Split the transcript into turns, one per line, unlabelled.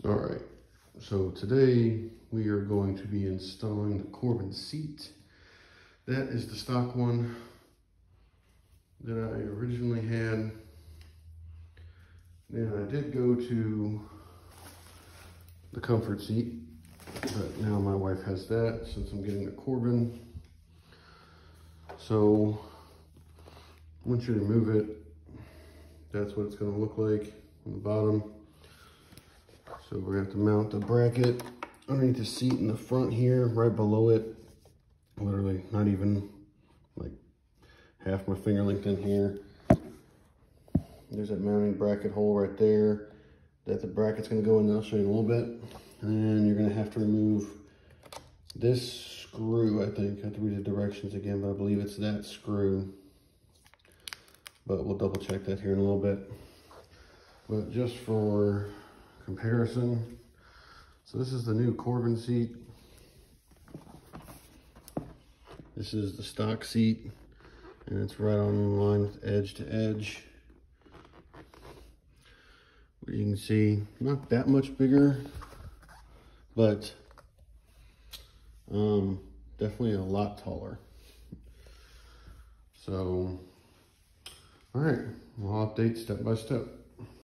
All right, so today we are going to be installing the Corbin seat. That is the stock one that I originally had. Then I did go to the comfort seat, but now my wife has that since I'm getting the Corbin. So once you remove it, that's what it's going to look like on the bottom. So we're going to have to mount the bracket underneath the seat in the front here, right below it. Literally not even like half my finger length in here. There's that mounting bracket hole right there that the bracket's going to go in. I'll show you in a little bit. And then you're going to have to remove this screw, I think. I have to read the directions again, but I believe it's that screw. But we'll double check that here in a little bit. But just for comparison, so this is the new Corbin seat. This is the stock seat, and it's right on line with edge to edge. You can see, not that much bigger, but definitely a lot taller. So, all right, we'll update step by step.